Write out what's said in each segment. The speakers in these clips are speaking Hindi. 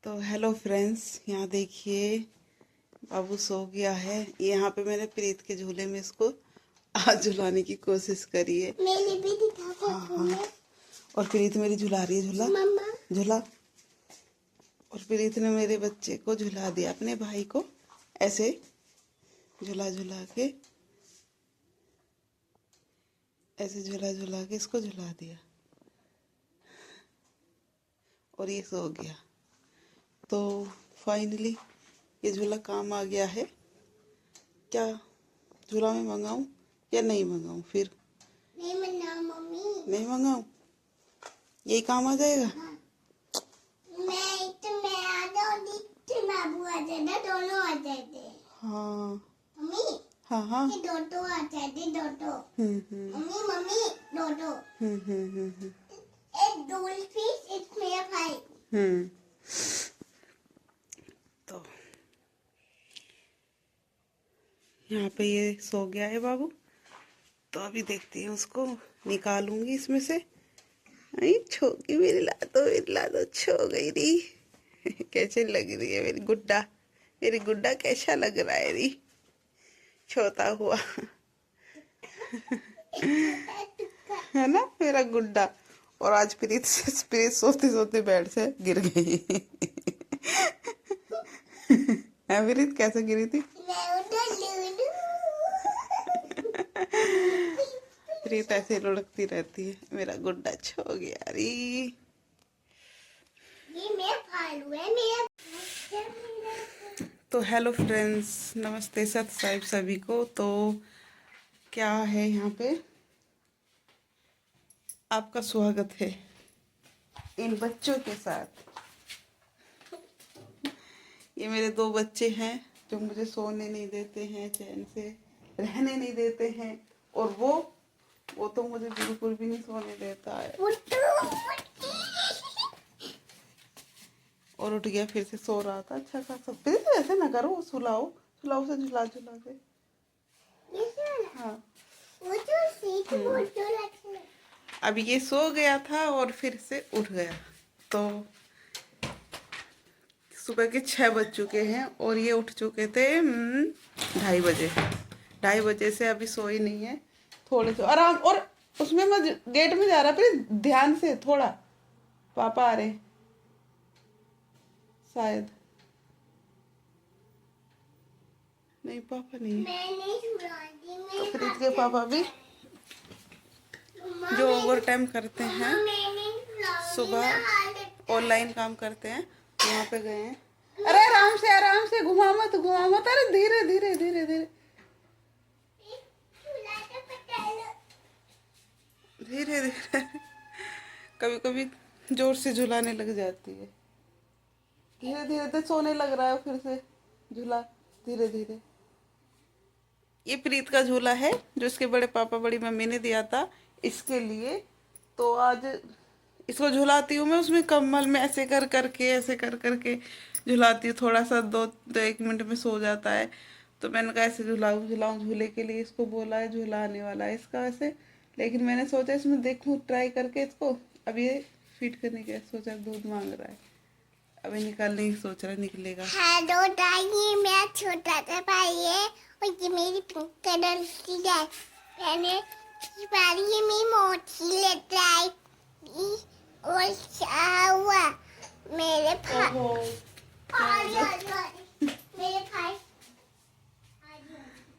तो हेलो फ्रेंड्स, यहाँ देखिए बाबू सो गया है। यहाँ पे मैंने प्रीत के झूले में इसको आज झुलाने की कोशिश करी है। मैंने भी दिखा था हाँ। और प्रीत मेरी झुला रही है झूला मम्मा। झूला। और प्रीत ने मेरे बच्चे को झुला दिया, अपने भाई को ऐसे झुला झुला के, ऐसे झुला झुला के इसको झुला दिया और ये सो गया। तो फाइनली ये झूला काम आ गया है। क्या झूला मैं मंगाऊं या नहीं मंगाऊं? फिर नहीं मना मम्मी। नहीं मंगाऊं, यही काम आ जाएगा। हाँ। मैं आ जाऊंगी तो बाबू आ जाएगा, दोनों आ जाएंगे। हाँ मम्मी। हाँ हाँ। ये दो आ जाएंगे, दो। हम्म। मम्मी मम्मी दो। हम्म। एक डोल फिश, एक मेरा भाई। हम्म। तो यहाँ पे ये सो गया है बाबू। तो अभी देखती हूँ, उसको निकालूंगी इसमें से। आई छोगी मेरी लातो छो गई री। कैसे लग रही है मेरी गुड्डा कैसा लग रहा है री, छोटा हुआ। है ना मेरा गुड्डा। और आज प्रीत सोते सोते बेड से गिर गई। है प्रीत, कैसे गिरी थी? प्रीत ऐसे लुढ़कती रहती है। मेरा गुड्डा छो गया री। ये मेरा भालू है, मेरा। तो हेलो फ्रेंड्स, नमस्ते सत साहिब सभी को। तो क्या है, यहाँ पे आपका स्वागत है इन बच्चों के साथ। ये मेरे दो बच्चे हैं जो मुझे सोने नहीं देते हैं, चैन से रहने नहीं देते हैं। और वो तो मुझे बिल्कुल भी नहीं सोने देता है। और उठ गया, फिर से सो रहा था अच्छा खासा। फिर से ऐसे ना करो, सुलाओ सुलाओ से झुला झुला के। हाँ। अभी ये सो गया था और फिर से उठ गया। तो सुबह के 6 बज चुके हैं और ये उठ चुके थे 2:30 बजे। 2:30 से अभी सोई नहीं है। थोड़े से आराम। और उसमें मैं गेट में जा रहा, फिर ध्यान से थोड़ा। पापा आ रहे शायद। नहीं, पापा नहीं है। तो प्रीत के पापा भी जो ओवर टाइम करते हैं, सुबह ऑनलाइन काम करते हैं, वहाँ पे गए हैं। अरे आराम से घुमा मत। अरे धीरे धीरे धीरे धीरे धीरे धीरे। कभी कभी जोर से झुलाने लग जाती है। धीरे धीरे तो सोने लग रहा है फिर से। झूला धीरे धीरे। ये प्रीत का झूला है जो इसके बड़े पापा बड़ी मम्मी ने दिया था इसके लिए। तो आज इसको झुलाती हूँ मैं। उसमें कम्बल में ऐसे कर करके, ऐसे कर करके झुलाती हूँ। थोड़ा सा 1 मिनट में सो जाता है। तो मैंने कहा ऐसे झुलाऊं झूले के लिए इसको बोला है, झूला आने वाला है इसका ऐसे। लेकिन मैंने सोचा इसमें देखूं ट्राई करके इसको। अब ये फीड करने के सोचा, दूध मांग रहा है। अभी निकालने की सोच रहा है, निकलेगा। हेलो दादी, मेरा छोटा सा भाई है और ये मेरी पिंक कलर की है। मैंने इस बार ये मेरी मोची लेता है और क्या हुआ मेरे भाई। मेरे भाई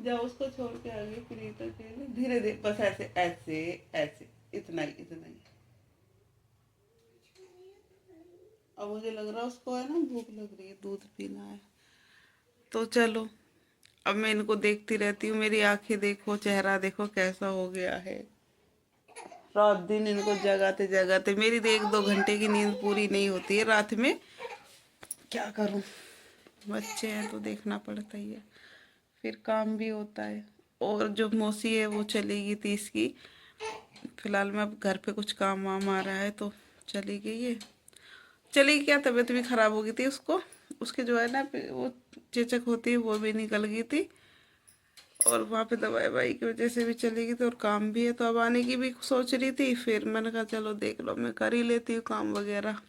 जाओ उसको छोड़ के आगे प्रीत अकेले। धीरे धीरे बस ऐसे ऐसे ऐसे, इतना ही इतना ही। अब मुझे लग रहा है उसको है ना भूख लग रही है, दूध पीना है। तो चलो, अब मैं इनको देखती रहती हूँ। मेरी आंखें देखो, चेहरा देखो कैसा हो गया है। रात दिन इनको जगाते जगाते मेरी तो 1-2 घंटे की नींद पूरी नहीं होती है रात में। क्या करूँ, बच्चे हैं तो देखना पड़ता ही है। फिर काम भी होता है। और जो मौसी है वो चली गई थी इसकी। फिलहाल में अब घर पे कुछ काम वाम आ रहा है तो चली गई है। चली, क्या तबीयत भी खराब हो गई थी उसको। उसके जो है ना वो चेचक होती है वो भी निकल गई थी। और वहाँ पे दवाई ववाई की वजह से भी चली गई थी और काम भी है। तो अब आने की भी सोच रही थी। फिर मैंने कहा चलो देख लो, मैं कर ही लेती हूँ काम वगैरह।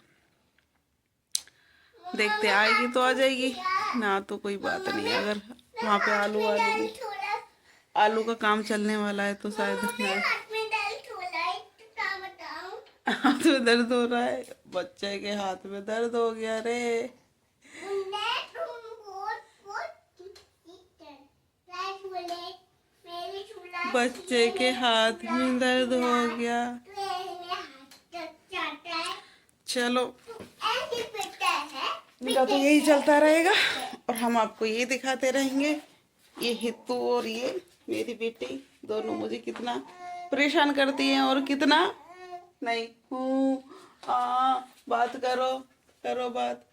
देखते आएगी तो आ जाएगी, ना तो कोई बात नहीं। अगर वहाँ पे आलू का काम चलने वाला है तो शायद मैं हाथ में दर्द हो रहा है, बच्चे के हाथ में दर्द हो गया रे। बच्चे के हाथ में दर्द हो गया। चलो इनका तो यही चलता रहेगा और हम आपको ये दिखाते रहेंगे। ये हितू और ये मेरी बेटी दोनों मुझे कितना परेशान करती हैं और कितना नहीं हूँ। बात करो, करो बात,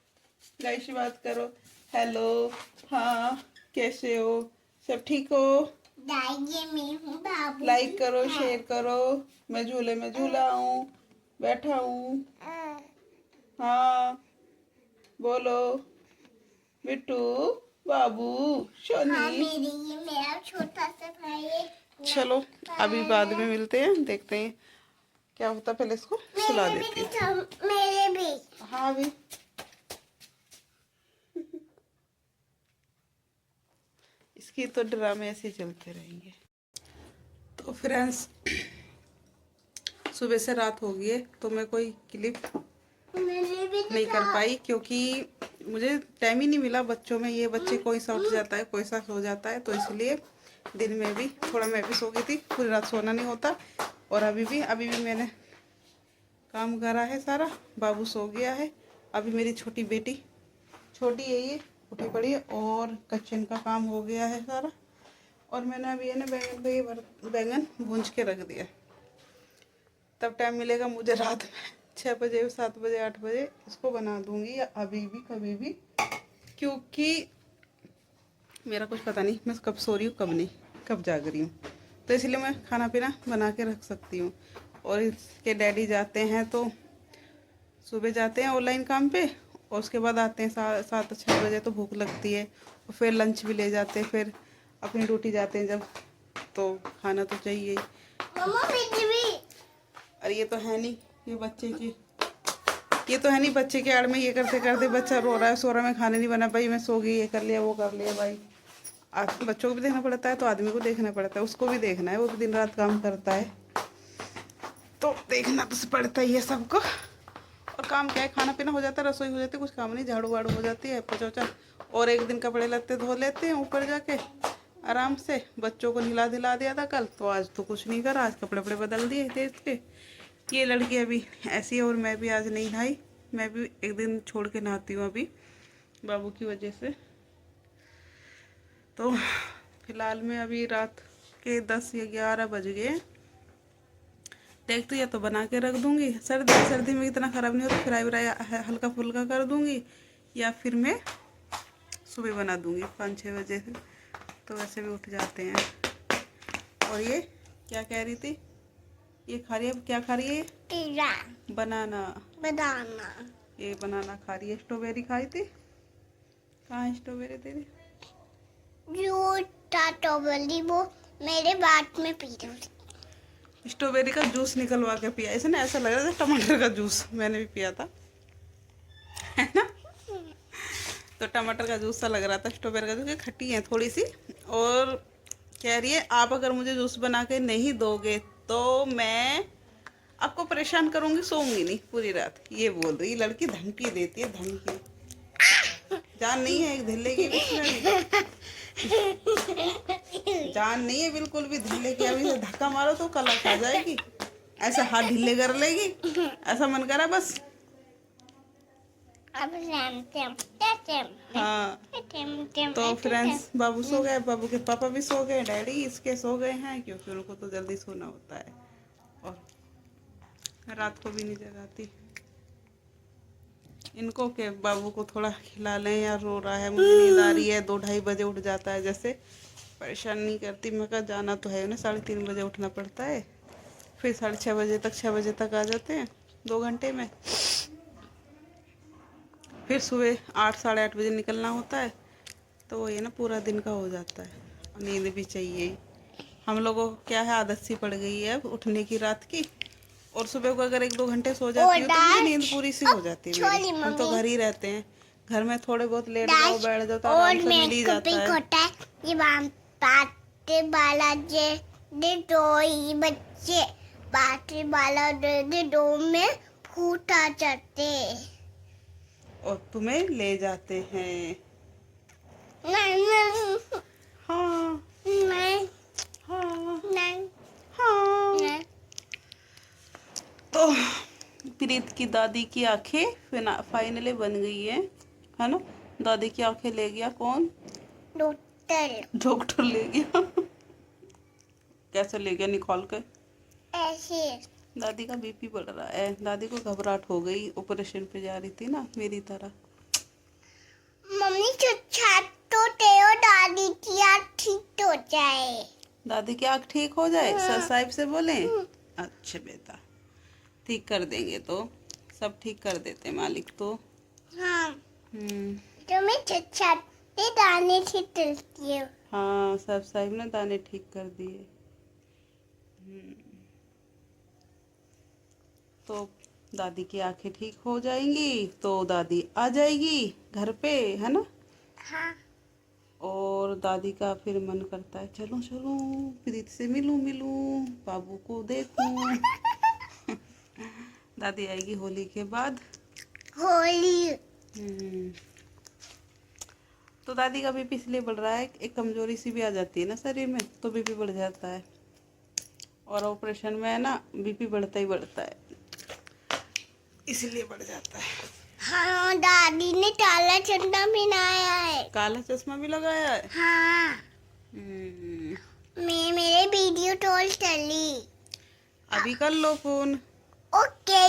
गाइस बात करो। हेलो, हाँ कैसे हो, सब ठीक हो? लाइक करो, शेयर करो। मैं झूले में झूला हूँ, बैठा हूँ। हाँ बोलो बिट्टू, बाबू, शोनी। मेरा छोटा सा भाई है। चलो अभी बाद में मिलते हैं, देखते हैं क्या होता। पहले इसको सुला देती हूँ। मेरे भी। हाँ भी इसकी तो ड्रामे ऐसे चलते रहेंगे। तो फ्रेंड्स सुबह से रात हो गई है तो मैं कोई क्लिप नहीं कर पाई क्योंकि मुझे टाइम ही नहीं मिला। बच्चों में ये बच्चे कोई सा उठ जाता है, कोई सा सो जाता है, तो इसलिए दिन में भी थोड़ा मैं भी सो गई थी। पूरी रात सोना नहीं होता। और अभी भी मैंने काम करा है सारा। बाबू सो गया है। अभी मेरी छोटी बेटी, छोटी है ये, उठी पड़ी है और किचन का काम हो गया है सारा। और मैंने अभी है ना बैंगन भूंज के रख दिया। तब टाइम मिलेगा मुझे रात में 6 बजे, 7 बजे, 8 बजे इसको बना दूंगी, या अभी भी कभी भी, क्योंकि मेरा कुछ पता नहीं मैं कब सो रही हूँ, कब नहीं, कब जाग रही हूँ। तो इसलिए मैं खाना पीना बना के रख सकती हूँ। और इसके डैडी जाते हैं तो सुबह जाते हैं ऑनलाइन काम पे और उसके बाद आते हैं 7-6 बजे, तो भूख लगती है और फिर लंच भी ले जाते हैं। फिर अपनी ड्यूटी जाते हैं जब, तो खाना तो चाहिए ही। अरे ये तो है नहीं, ये तो है नहीं बच्चे के आड़ में ये करते करते बच्चा रो रहा है, सो रहा, मैं खाने नहीं बना भाई, मैं सो गई, ये कर लिया, वो कर लिया। भाई आज बच्चों को भी देखना पड़ता है तो आदमी को देखना पड़ता है, उसको भी देखना है, वो भी दिन रात काम करता है, तो देखना तो पड़ता ही है सबको। और काम क्या है, खाना पीना हो जाता है, रसोई हो जाती है, कुछ काम नहीं, झाड़ू वाड़ू हो जाती है, पोछा वोछा, और एक दिन कपड़े लगते धो लेते हैं ऊपर जाके आराम से। बच्चों को नहला दिला दिया था कल, तो आज तो कुछ नहीं करा, आज कपड़े वपड़े बदल दिए देख के। ये लड़की अभी ऐसी है और मैं भी आज नहीं नहाई। मैं भी एक दिन छोड़ के नहाती हूँ अभी बाबू की वजह से। तो फिलहाल में अभी रात के 10 या 11 बज गए। देखती हूँ या तो बना के रख दूँगी, सर्दी में इतना ख़राब नहीं होता, फ्राई व्राई हल्का फुल्का कर दूँगी, या फिर मैं सुबह बना दूँगी 5-6 बजे से, तो वैसे भी उठ जाते हैं। और ये क्या कह रही थी, ये खा रही है, क्या खा रही है? बनाना। ये बनाना खा रही है। स्ट्रॉबेरी खाई थी, कहाँ है स्ट्रॉबेरी तेरी? स्ट्रॉबेरी वो मेरे बात में पी रही। स्ट्रॉबेरी का जूस निकलवा के पिया इसने, ऐसा लग रहा था टमाटर का जूस, मैंने भी पिया था, है ना? तो टमाटर का जूस सा लग रहा था, स्ट्रॉबेरी का जूस, खट्टी है थोड़ी सी। और कह रही है आप अगर मुझे जूस बना के नहीं दोगे तो मैं आपको परेशान करूंगी, सोऊंगी नहीं पूरी रात, ये बोल रही लड़की। धमकी देती है, धमकी। जान नहीं है एक धिल्ले की, जान नहीं है बिल्कुल भी धिल्ले की। अभी से धक्का मारो तो कल आ जाएगी, ऐसा हाथ ढीले कर लेगी, ऐसा मन करा बस। हाँ तो फ्रेंड्स बाबू सो गए, बाबू के पापा भी सो गए, डैडी इसके सो गए हैं, क्योंकि उनको तो जल्दी सोना होता है और रात को भी नहीं जगाती। इनको के बाबू को थोड़ा खिला लें, या रो रहा है, मुझे नींद आ रही है, 2-2:30 बजे उठ जाता है, जैसे परेशान नहीं करती। मैं कहा जाना तो है उन्हें, 3:30 बजे उठना पड़ता है, फिर 6:30 बजे तक, 6 बजे तक आ जाते हैं 2 घंटे में। फिर सुबह 8-8:30 बजे निकलना होता है, तो वो ये ना पूरा दिन का हो जाता है। नींद भी चाहिए। हम लोगों को क्या है, आदत सी पड़ गई है अब उठने की रात की, और सुबह को अगर 1-2 घंटे सो जाती हूँ तो नींद पूरी सी हो जाती है मेरी। हम तो घर ही रहते हैं, घर में थोड़े बहुत लेट जाओ, बैठ जाओ तो आराम और से मिल ही मेरे को जाता भी है। होता है ये बाटे वाला दे दो ये बच्चे बाटे वाला दे दो में भूत आ जाते। और तुम्हें ले जाते हैं। नहीं हाँ नहीं हाँ नहीं हाँ। नहीं। तो प्रीत की दादी की आंखें फाइनली बन गई है ना। दादी की आंखें ले गया कौन? डॉक्टर ले गया। कैसे ले गया? निकाल के। ऐसे दादी का बीपी बढ़ रहा है, दादी को घबराहट हो गई, ऑपरेशन पे जा रही थी ना मेरी तरह। मम्मी छत तो तेरे दादी की आँख ठीक हो जाए। दादी की आँख ठीक हो जाए? सर साहिब से बोले? अच्छा बेटा, ठीक कर देंगे, तो सब ठीक कर देते मालिक तो। हाँ हम्म। मैं छत पे दाने से चलती हूँ। हाँ, सब साहिब ने दाने ठीक कर दिए। तो दादी की आंखें ठीक हो जाएंगी तो दादी आ जाएगी घर पे, है ना। हाँ और दादी का फिर मन करता है चलो चलो प्रीत से मिलूं मिलूं, बाबू को देखूं। दादी आएगी होली के बाद। होली तो दादी का बीपी इसलिए बढ़ रहा है, एक कमजोरी सी भी आ जाती है ना शरीर में, तो बीपी बढ़ जाता है। और ऑपरेशन में है ना बीपी बढ़ता ही बढ़ता है, इसलिए बढ़ जाता है। हाँ दादी ने काला चंदा पहनाया है। काला चश्मा भी लगाया है। हाँ मैं मेरे वीडियो कॉल चली। अभी कर लो फोन। ओके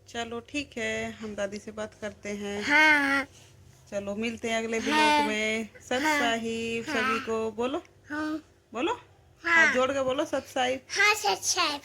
चलो ठीक है, हम दादी से बात करते हैं। हाँ चलो मिलते हैं अगले हाँ, ब्लॉग में। सत हाँ, साहिब हाँ, सभी को बोलो, हाँ बोलो, हाँ हाथ जोड़ के बोलो सत साहिब। हाँ सच है।